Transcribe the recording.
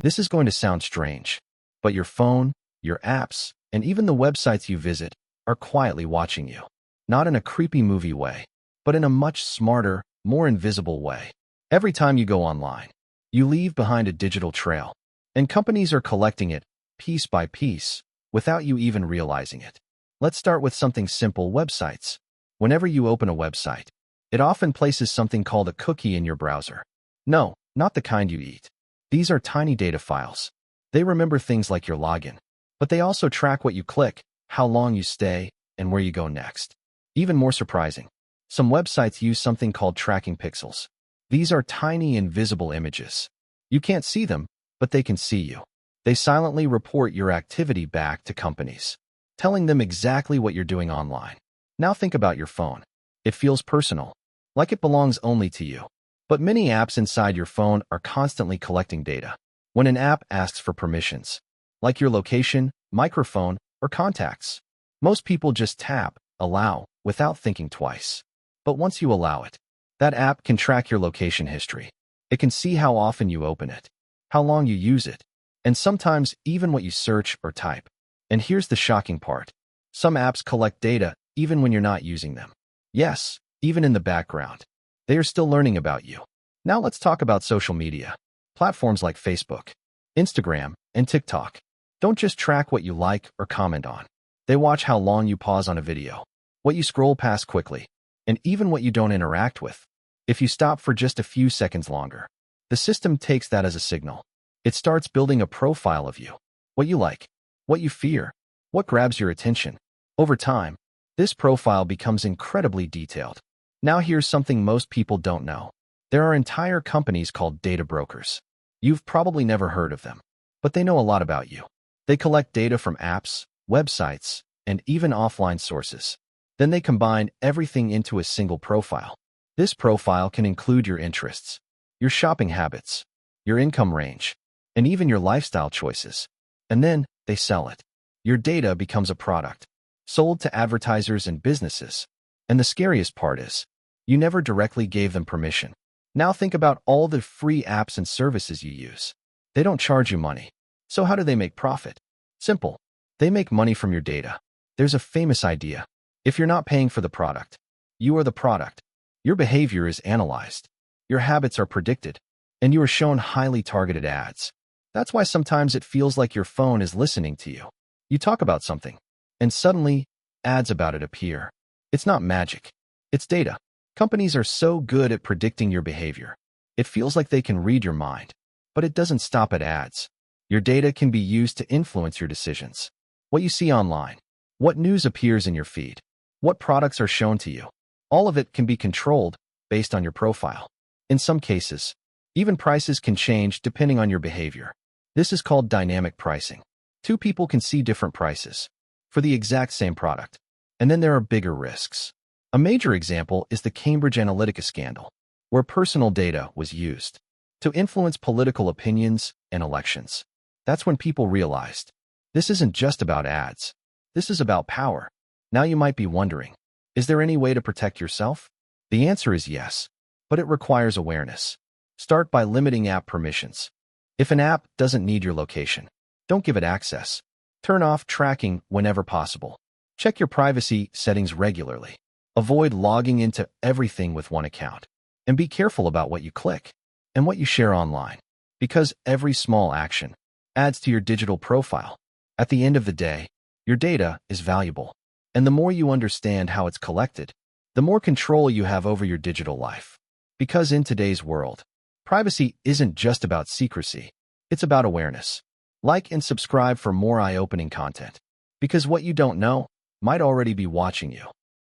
This is going to sound strange, but your phone, your apps, and even the websites you visit are quietly watching you. Not in a creepy movie way, but in a much smarter, more invisible way. Every time you go online, you leave behind a digital trail, and companies are collecting it piece by piece without you even realizing it. Let's start with something simple: websites. Whenever you open a website, it often places something called a cookie in your browser. No, not the kind you eat. These are tiny data files. They remember things like your login, but they also track what you click, how long you stay, and where you go next. Even more surprising, some websites use something called tracking pixels. These are tiny invisible images. You can't see them, but they can see you. They silently report your activity back to companies, telling them exactly what you're doing online. Now think about your phone. It feels personal, like it belongs only to you. But many apps inside your phone are constantly collecting data. When an app asks for permissions, like your location, microphone, or contacts, most people just tap allow without thinking twice. But once you allow it, that app can track your location history. It can see how often you open it, how long you use it, and sometimes even what you search or type. And here's the shocking part. Some apps collect data even when you're not using them. Yes, even in the background. They are still learning about you. Now let's talk about social media. Platforms like Facebook, Instagram, and TikTok don't just track what you like or comment on. They watch how long you pause on a video, what you scroll past quickly, and even what you don't interact with. If you stop for just a few seconds longer, the system takes that as a signal. It starts building a profile of you, what you like, what you fear, what grabs your attention. Over time, this profile becomes incredibly detailed. Now here's something most people don't know. There are entire companies called data brokers. You've probably never heard of them, but they know a lot about you. They collect data from apps, websites, and even offline sources. Then they combine everything into a single profile. This profile can include your interests, your shopping habits, your income range, and even your lifestyle choices. And then they sell it. Your data becomes a product, sold to advertisers and businesses. And the scariest part is, you never directly gave them permission. Now think about all the free apps and services you use. They don't charge you money. So how do they make profit? Simple. They make money from your data. There's a famous idea. If you're not paying for the product, you are the product. Your behavior is analyzed. Your habits are predicted. And you are shown highly targeted ads. That's why sometimes it feels like your phone is listening to you. You talk about something, and suddenly, ads about it appear. It's not magic. It's data. Companies are so good at predicting your behavior. It feels like they can read your mind. But it doesn't stop at ads. Your data can be used to influence your decisions. What you see online, what news appears in your feed, what products are shown to you. All of it can be controlled based on your profile. In some cases, even prices can change depending on your behavior. This is called dynamic pricing. Two people can see different prices for the exact same product. And then there are bigger risks. A major example is the Cambridge Analytica scandal, where personal data was used to influence political opinions and elections. That's when people realized, this isn't just about ads. This is about power. Now you might be wondering, is there any way to protect yourself? The answer is yes, but it requires awareness. Start by limiting app permissions. If an app doesn't need your location, don't give it access. Turn off tracking whenever possible. Check your privacy settings regularly. Avoid logging into everything with one account. And be careful about what you click and what you share online, because every small action adds to your digital profile. At the end of the day, your data is valuable. And the more you understand how it's collected, the more control you have over your digital life. Because in today's world, privacy isn't just about secrecy. It's about awareness. Like and subscribe for more eye-opening content. Because what you don't know might already be watching you.